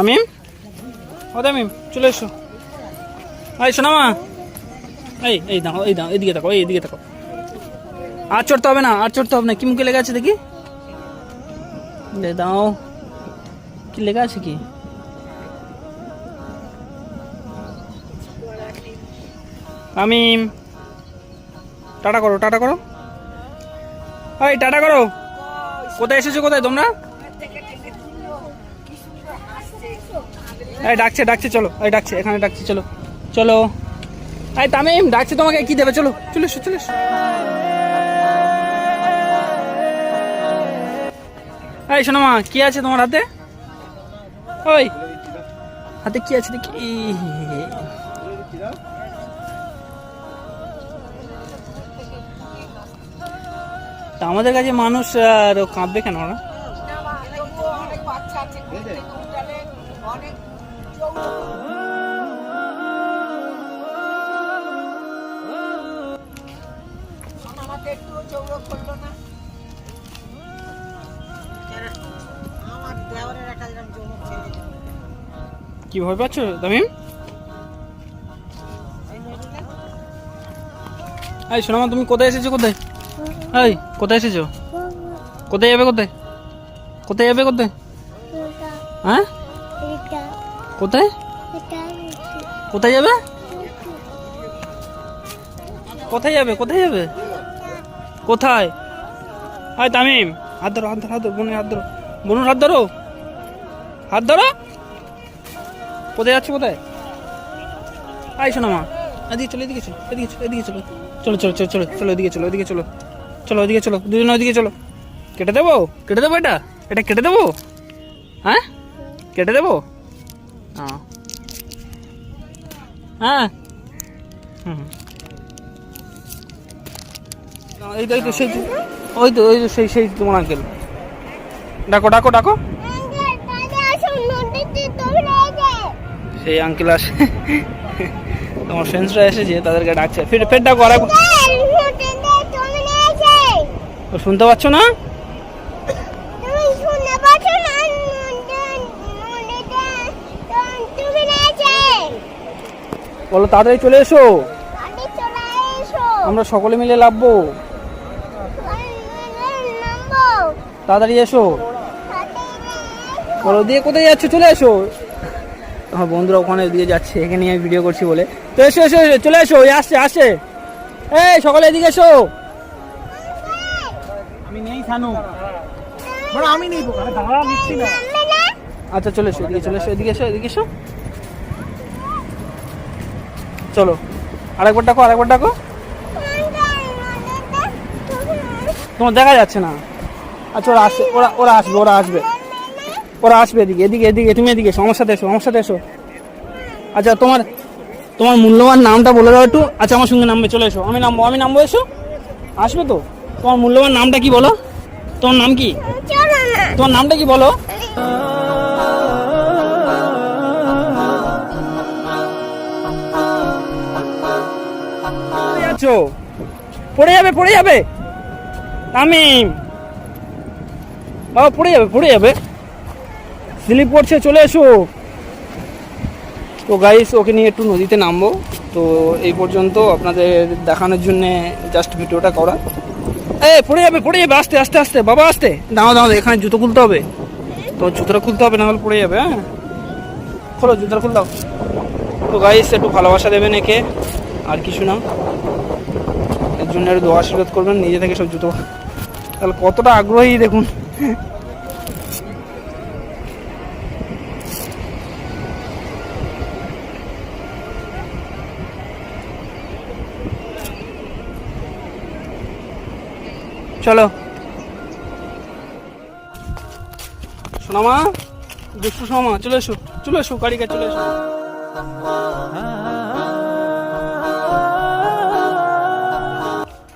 তামিম, ও তামিম চলে এসো। এই শোনা মা, এই দাও এদিকে থাকো, এইদিকে থাকো। আর চড়তে হবে না, আর চড়তে হবে না। কি মুখে লেগে আছে দেখি, দাও। কি লেখা আছে কি? তামিম টাটা করো, টাটা করো। এই টাটা করো। কোথায় এসেছো, কোথায় তোমরা? এই ডাকছে চলো, এই ডাকছে, এখানে ডাকছে, চলো চলো। এই তামিম ডাকছে তোমাকে, কি দেবে? চলো চলে এসো, চলে এসো। এই শোনো মা, কি আছে তোমার হাতে? ওই হাতে কি আছে দেখি? তা আমাদের কাছে মানুষ আর কাঁদবে কেন ওরা? কি ভয় পাচ্ছ তামিম? এই শোনো মা, তুমি কোথায় এসেছো? কোথায়? এই কোথায় এসেছো? কোথায় যাবে? কোথায় কোথায় যাবে? কোথায়? হ্যাঁ কোথায় কোথায় যাবে? কোথায় যাবে? কোথায় যাবে? কোথায়? হাই তামিম, হাত ধরো, হাত ধরো, হাত ধরো, বোনের হাত ধরো, বোনের হাত ধরো, হাত ধরো। কোথায় যাচ্ছ? কোথায়? আই শোনো মা, এদিকে চলো, এদিকে চলো, এদিকে চলো, এদিকে চলো, চলো চলো চলো চলো চলো, এদিকে চলো, এদিকে চলো, চলো ওদিকে চলো, দুজন ওদিকে চলো। কেটে দেবো, কেটে দেবো, এটা এটা কেটে দেবো? হ্যাঁ কেটে দেবো? হ্যাঁ হুম, এই তো সেই, ওই তো সেই তোমার আঙ্কেল। ডাকো ডাকো ডাকো, সেই আঙ্কেল আসে, তোমার ফ্রেন্ডসরা এসেছে, তাদেরকে ডাকছে। ফের ডাকো, আর শুনতে পাচ্ছ না? বলো তাড়াতাড়ি চলে এসো, আমরা সকলে মিলে লাভবো। তাড়াতাড়ি এসো, বলো দিয়ে কোথায় যাচ্ছ? চলে এসো। আমার বন্ধুরা ওখানে দিয়ে যাচ্ছে, এখানে আমি ভিডিও করছি বলে। তো এসো এসো এসো, চলে এসো, আসছে আসছে। এই সকলে এদিকে এসো। আমি নেই থানু, আমি নেই, দাঁড়া নিচ্ছি না। আচ্ছা চলে এসো, এদিকে চলে এসো, এদিকে এসো, এদিকে এসো। চলো আরেকবার ডাকো, আরেকবার ডাকো। তোমার দেখা যাচ্ছে না। আচ্ছা ওরা আসছে, ওরা আসবে, ওরা আসবে, ওরা আসবে এদিকে, এদিকে এদিকে, তুমি এদিকে এসো, আমার সাথে এসো, আমার সাথে এসো। আচ্ছা তোমার মূল্যবান নামটা বলে দাও একটু। আচ্ছা আমার সঙ্গে নামবে, চলে এসো। আমি নামবো, এসো। আসবে তো? তোমার মূল্যবান নামটা কি বলো? তোমার নাম কি? তোমার নামটা কি বলো? পড়ে যাবে, পড়ে যাবে তামিম, বাবা পড়ে যাবে, পড়ে যাবে, স্লিপ পড়ছে, চলে এসো। তো গাইস, ওকে নিয়ে একটু নদীতে নামবো। তো এই পর্যন্ত আপনাদের দেখানোর জন্যে জাস্ট ভিডিওটা করা। পড়ে যাবে, পড়ে যাবে, আস্তে আস্তে আস্তে বাবা, আস্তে। দাঁড়াও, এখানে জুতো খুলতে হবে, তো জুতোটা খুলতে হবে, না হলে পড়ে যাবে। হ্যাঁ খোলো, জুতোটা খুল দাও। তো গাইস একটু ভালোবাসা দেবেন একে, আর কিছু না। এর জন্য একটু দোয়া আশীর্বাদ করবেন, নিজে থেকে সব জুতো। তাহলে কতটা আগ্রহী দেখুন। চলো সোনামা, দুষ্টু সোনামা, চলে এসো, চলে এসো, গাড়িকে চলে এসো।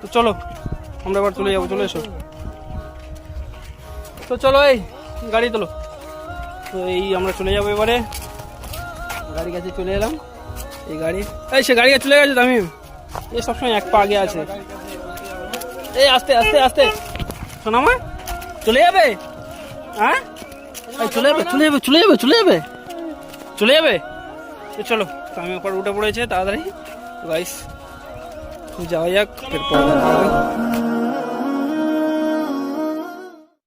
তো চলো আমরা এবার চলে যাবো, চলে এসো। তো চলো এই গাড়ি তোলো। তো এই আমরা চলে যাবো এবারে, গাড়ি কাছে চলে এলাম। এই গাড়ি, সে গাড়ি চলে গেছে তামিম, এই সবসময় এক পা আগে আছে। এই আস্তে আস্তে আস্তে, সোনামা চলে যাবে। হ্যাঁ চলে যাবে, চলে যাবে, চলে যাবে, চলে যাবে। চলে যাবে? তো চলো, আমি ওপর উঠে পড়েছে তাড়াতাড়ি গাইস, যাওয়া যাক, এরপর দেখা হবে।